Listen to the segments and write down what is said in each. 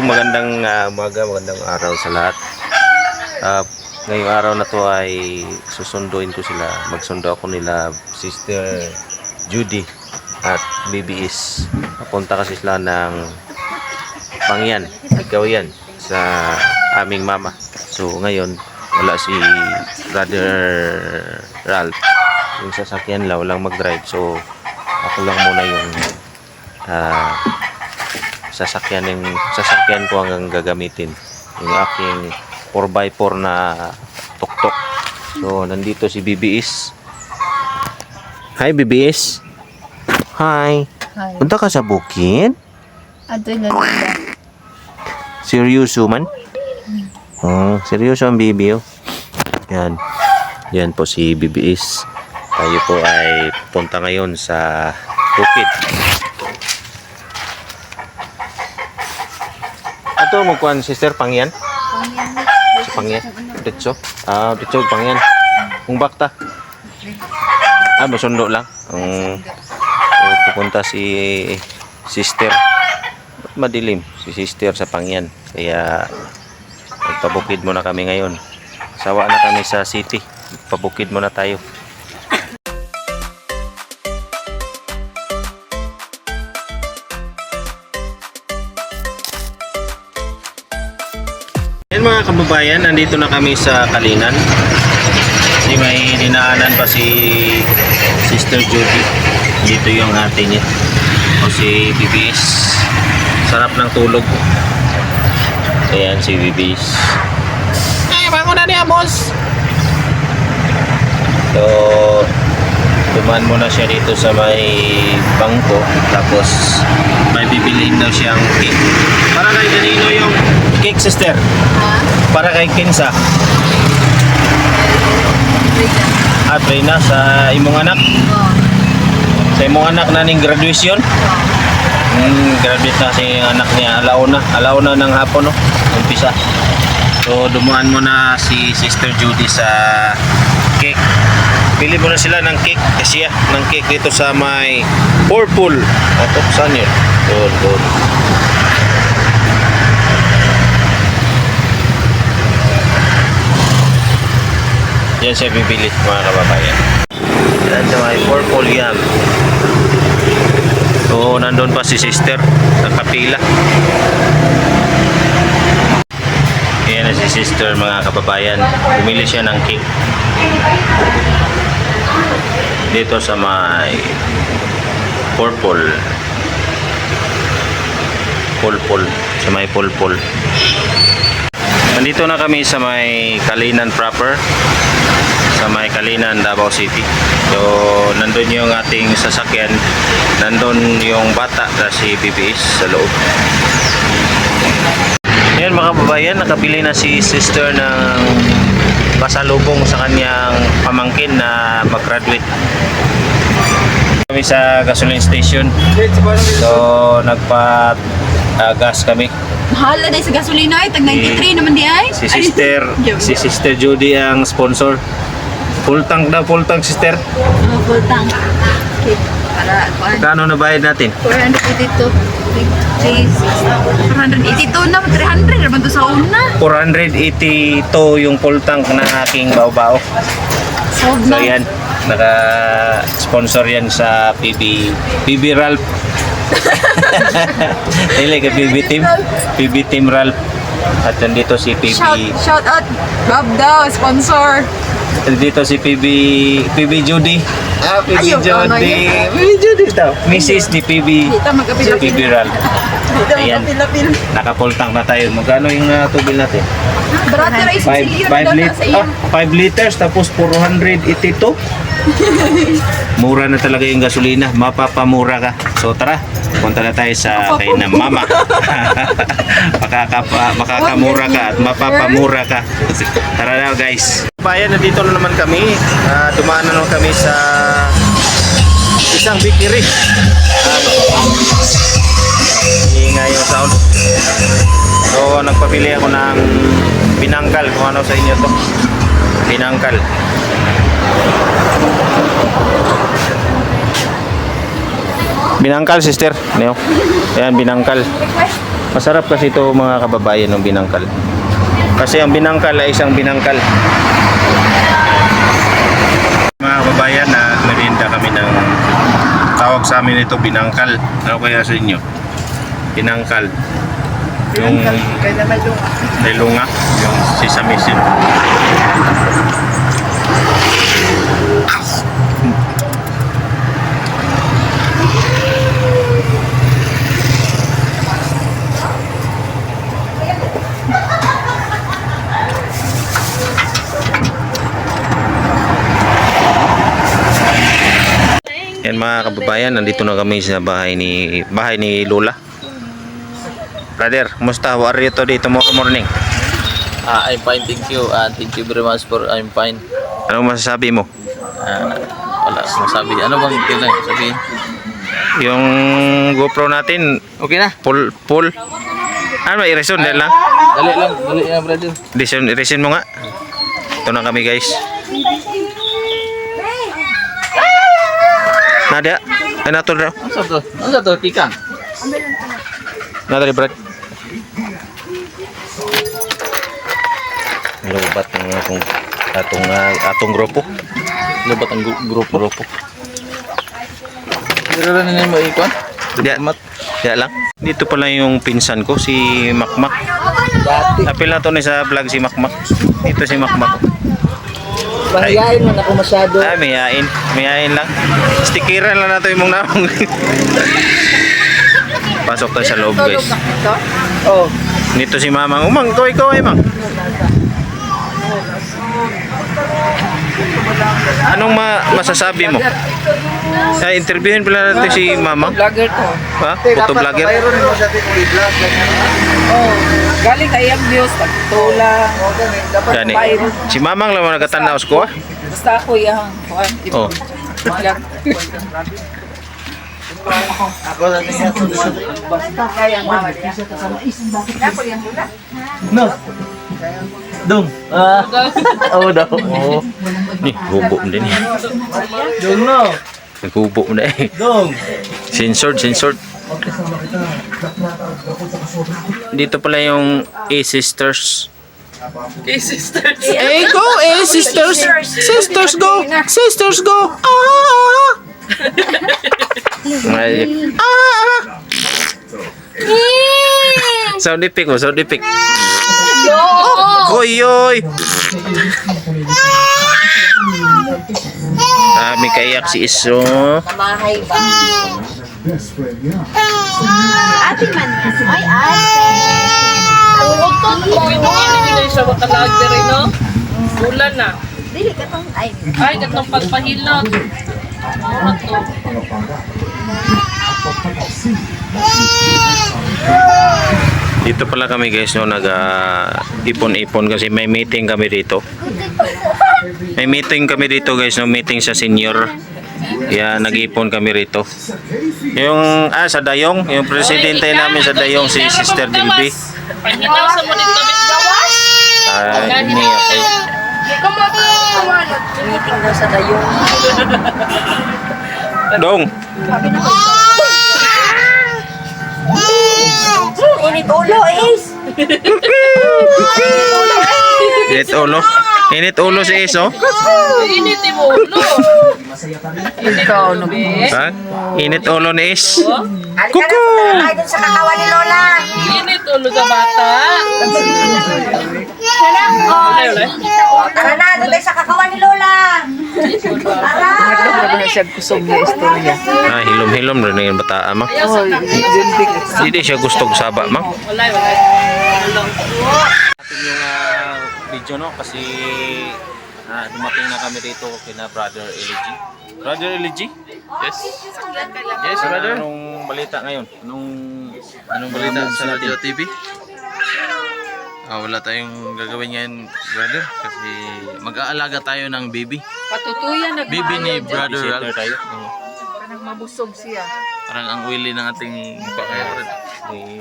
magandang umaga, magandang araw sa lahat. Ngayong araw na to ay susunduin ko sila. Magsundo ako nila Sister Judy at BBS. Papunta kasi sila ng Pangyan, Gawian sa aming mama. So ngayon wala si Brother Ralph. Yung sasakyan lang, walang mag-drive. So ako lang muna yung sasakyan ko ang gagamitin, yung aking 4x4 na tuktok. So nandito si BBS. Hi BBS. Hi. Hi. Punta ka sa bukid? Ato na nila. Seryoso man? Seryoso ang BB, oh. Yan. Yan po si BBS. Tayo po ay punta ngayon sa bukid. Ato magkuhan sister Pangyan? Si Pangyan. Ditso. Ditso Pangyan. Kung bakta. Masundo lang. Pupunta si sister. Madilim si sister sa Pangyan. Kaya pabukid muna kami ngayon. Sawa na kami sa city. Pabukid muna tayo. Yan mga kababayan, nandito na kami sa Kalinan. Kasi may dinaanan pa si Sister Judy. Dito yung ate niya. O si BBS. Sarap ng tulog. Ayan si BBS. Ay, bangon na niya, boss! So, dumaan muna siya dito sa may bangko. Tapos, may bibiliin daw siyang cake. Para kay kanino yung cake, sister? Para kay Kinsa? Trina, sa imong anak? Sa imong anak na ning graduation? Graduate na si anak niya, alauna ng hapon, no? Umpisa. So dumaan mo na si Sister Judy sa cake. Pili mo na sila ng cake kasi ng cake dito sa may purple. Ito, saan yun? Doon. Yan siya bibili, mga kababayan. Yan sa may purple yam. So nandun pa si sister, nakapila. Yan na si sister, mga kababayan. Bumili siya ng cake dito sa may purple, sa may pulpul. Nandito na kami sa may Kalinan proper, sa may Kalinan, Davao City. So nandun yung ating sasakyan, nandun yung bata na si BBS sa loob. Ngayon mga kababayan, nakabili na si sister ng pasalubong sa kanyang pamangkin na mag-graduate. Kami sa gasoline station. So nagpa-gas kami. Mahal na sa gasolina ay tag 93 naman di ay. Si Sister Judy ang sponsor. Full tank sister. Full tank. Okay. Para Kano na bayad natin? 482. 482 na, 300 naman to sa una. 482 yung full tank na aking bao-bao. So yan, naka-sponsor yan sa PB Ralph. Dili ka PB Team Ralph. At nandito si PB. Shout out Bob daw, sponsor. Nandito si PB Judy. PB Ayun, Judy. PB Judy daw. Mrs. ni PB Ralph. Ayan. Naka-full tank na tayo. Magkano yung tubil natin? 5 liters tapos 482. Mura na talaga yung gasolina. Mapapamura ka. So tara, punta na tayo sa kay na mama. Makakamura ka at mapapamura ka. Tara na guys. Bayan, nandito na naman kami. Dumaan na naman kami sa isang bakery. Ingay yung sound. So nagpabili ako ng binangkal. Kung ano sa inyo to, binangkal. Binangkal sister, Neo. Ayan, binangkal. Masarap kasi ito mga kababayan ng binangkal. Kasi ang binangkal ay isang binangkal. Mga kababayan, na merienda kami ng tawag sa amin ito binangkal. Ano kaya sa inyo? Binangkal. Yung may lunga, yung sesame seed. Yan mga kababayan, nandito na kami sa bahay ni Lola. Brother, kumusta? How are you today, tomorrow morning? I'm fine, thank you. Thank you very much for I'm fine. Anong masasabi mo? Wala akong masabi. Ano bang kailangan sabihin? Yung GoPro natin, Okay na. full. Ano, i-resume din lang? Dali lang, brother. I-resume mo nga. Ito na kami guys. Nadia, ay nato daw. Ano sa to? Kikang? Nadia, Brad. Lubat ng atong grupo. Lubat ang grupo. Pero na nila mo ikon? Diya lang. Dito pala yung pinsan ko, si Makmak. Napil na to ni sa vlog si Makmak. Dito si Makmak. Mahihain mo na ako masyado. Mayain lang. Stickeran lang nato yung mong namong. Pasok tayo sa loob guys. Oh. Dito si Mamang. Umang, ikaw ay Mang. Anong masasabi mo? Interviewin pala natin si Mamang. Vlogger to. Ha? Photo vlogger? Oh. Galing kay ang views. Pagtula. Gani. Si Mamang lang nagatanaos ko ah. Basta ako yung Oh. Ako na niya to. Basta kaya mama niya. Ako yung hula. No. Dong. Oh, daw. Oh. Ni, hubo mo din. Dong no. Naghubo mo na eh. Dong. Censored. Dito pala yung A-Sisters. Sisters. Go A-Sisters! Sisters go! Sisters go! Sound effect mo, sound effect. Oy! May kaiyak si Iso. Namahay ba? Ate man. Ay, ate. Ang utot mo. Hindi siya makalagay rin, no? Ulan na. Dili ka tong, ay. Ay, gatong pagpahilot. Ano to? Dito pala kami guys no, ipon-ipon kasi may meeting kami dito. May meeting kami dito guys no, meeting sa senior. Kaya nag-ipon kami rito. Yung sa Dayong, yung presidente namin sa Dayong si Sister Dilby. Pahinaw sa mo dito, Miss Gawas. Ini ako. Meeting daw sa Dayong. Dong. Init ulo, is. Init ulo si Iso. Init mo, no? Ikaw no. Ha? Init ulo ni Is. Kuku! Ay, dun sa kakawa ni Lola. Init ulo sa bata. Tara na, dun tayo sa kakawa ni Lola. Tara! Ano na siya kusog na istorya. Hilom-hilom rin yung bata ama. Oh, gunting. Hindi siya gustong saba mang. Wala. Natin yung video no kasi dumating na kami dito kina Brother Eligi. Brother Eligi? Yes. Yes, brother. Anong balita ngayon? Anong balita sa Radio TV? Wala tayong gagawin ngayon, brother, kasi mag-aalaga tayo ng baby. Patutuyan na. Baby ni brother Visitor Ralph. tayo. Parang mabusog siya. Parang ang oily ng ating mukha kaya, brad.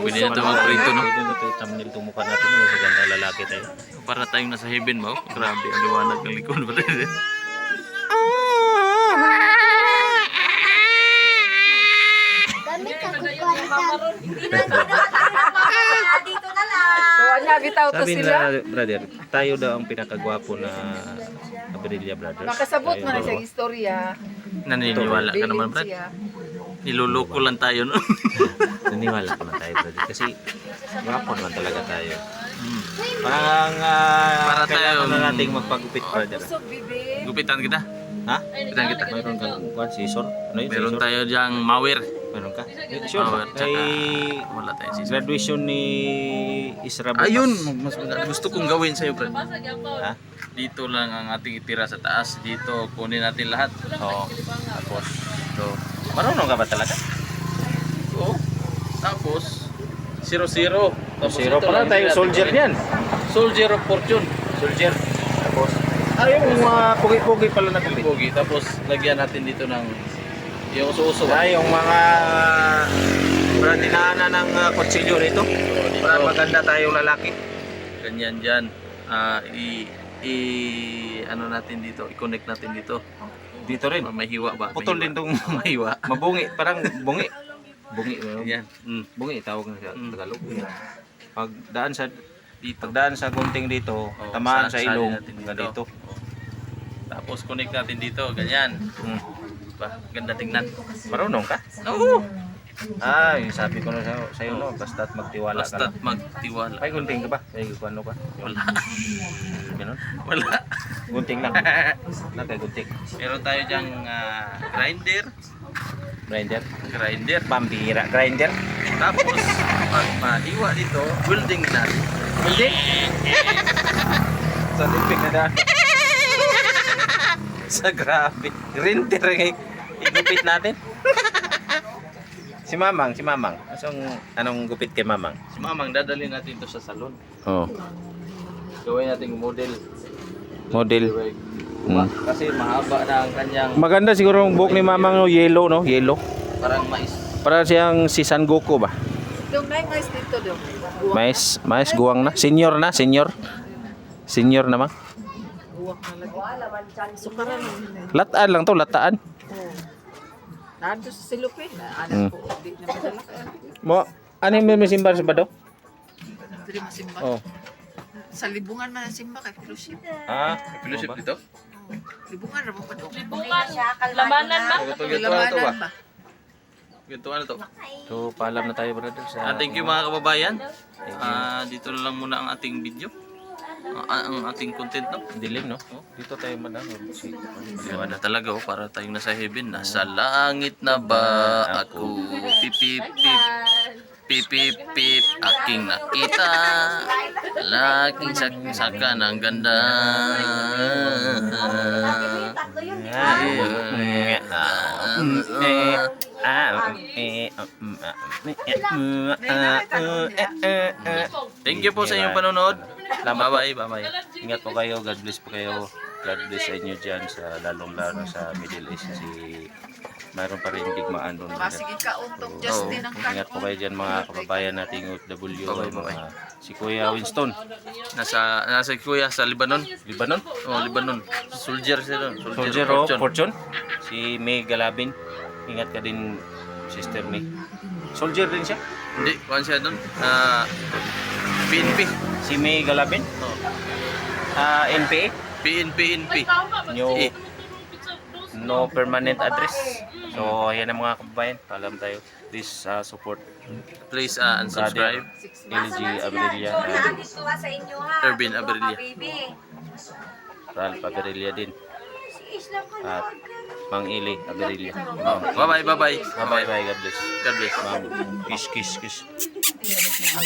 Pwede na ito Ano, mag-prito, no? Pwede na ito thumbnail itong mukha natin sa ganda lalaki tayo. Para tayong nasa heaven ba? Grabe, ang liwanag ng likod, brother. Bitaw to Sabi sila. nila, brother, tayo daw ang pinakagwapo na Abrilla Brothers. Makasabot Tayo man daw. sa istorya. Naniniwala ka naman, Brad. Siya. Niluloko lang tayo no. Naniwala ko na tayo, brother. Kasi gwapo naman talaga tayo. Hmm. Parang Para kailangan tayo- na nating magpagupit, brother. So, bibi. Gupitan kita. Ha? Gupitan kita. Mayroon kang one scissor? Ano yun? Meron Scissor? tayo diyang mawir. Meron ka? Sure. Mawir, tsaka Ay, wala tayong sisig. graduation ni Isra Bukas. Ayun, mas gusto kong gawin sa'yo, Brad. Ha? Dito lang ang ating itira sa taas. Dito, kunin natin lahat. Oo. Tapos, so, marunong ka ba talaga? Oo. Tapos, 0-0. Tapos Zero ito pala lang, tayo, hindi soldier natin yan. gawin. Soldier of Fortune. Soldier. Tapos, yung mga pugi-pugi pala na gupit. Pogi. Tapos, lagyan natin dito ng yung uso-uso. Ay, yung mga dinaanan ng kutsilyo rito. Para maganda tayong lalaki. Ganyan dyan. Ano natin dito, i-connect natin dito. Dito rin. May hiwa ba? May Putol hiwa. din tong May hiwa. mabungi. Parang bungi. Bungi. Yan. Bungi tawag na sa Mm. Tagalog. Pagdaan sa Dito. pagdaan sa gunting dito, Oh, tamaan sa sali ilong natin hanggang dito. Tapos connect natin dito, ganyan. Hmm. Diba? Ganda tingnan. Marunong ka? Oo. Ay, sabi ko na sa iyo no, basta't magtiwala ka Basta't lang. magtiwala. Ay, gunting ka ba? Ay, ano ka? Wala. Ganun. Wala. Gunting lang. Nakay gunting. Meron tayo dyang grinder. Grinder. Grinder. Pambira. Grinder. Tapos, pag mahiwa dito, welding natin. Hindi. Sa limpik na daan. Sa grabe. Grinder ang igupit natin. Si Mamang. Anong gupit kay Mamang? Si Mamang, dadalhin natin to sa salon. Oh. Gawin natin model. Model. Kasi mahaba na ang kanyang Maganda siguro ang buhok ni Mamang no, yellow no, yellow. parang mais. Para siyang si San Goku ba? Yung mais dito daw. Mais guwang na. Senior na. Senior naman. Buwak na lagi. Sukaran lang. Lataan lang to, lataan. Nado sa silupin. Mm. Anak ko, di na madala ka. Mo, ano yung may simba sa bado? Dili masimba. Oh. Sa libungan man ang simba kay fellowship. Ah, Fellowship dito? Libungan ra mo pa daw. Libungan. Lamanan ba? Lamanan ba? Ganito ano to? so paalam na tayo brother sa Thank you mga kababayan. Dito na lang muna ang ating video. Ang ating content no. dilim no. Dito tayo madang. Wala talaga para tayong nasa heaven. Nasa langit na ba ako? Pipip pip. Pipip pip. Aking nakita. Laking saka ng ganda. Tatlo yun, di ba? Thank you po sa inyong panonood. Bye-bye. Bye-bye. Ingat po kayo, God bless po kayo. God bless sa inyo dyan sa lalong-lalo sa Middle East kasi mayroon pa rin digmaan doon. Masige ka untong Justin ang Ingat po kayo dyan mga kababayan nating OFW, mga si Kuya Winston, Nasa kuya sa Lebanon. Lebanon, Oh, Lebanon. Soldier siya doon. Soldier of Fortune, si May Galabin. Ingat ka din, Sister May. Soldier din siya. Hindi, kuhan siya doon. PNP. Si May Galabin. Oh. NPA, PNP. New Eh. no permanent address. So, ayan ang mga kababayan. Alam tayo. Please support Please unsubscribe. LG Abrilla and Naagit ko nga sa inyo ha. Ervin Ito, Abrilla. baby. Ralph Abrilla din. Si Islam ka At Mang Ili Abrilla. Bye-bye. Bye bye. God bless. God bless. Ma'am, kiss.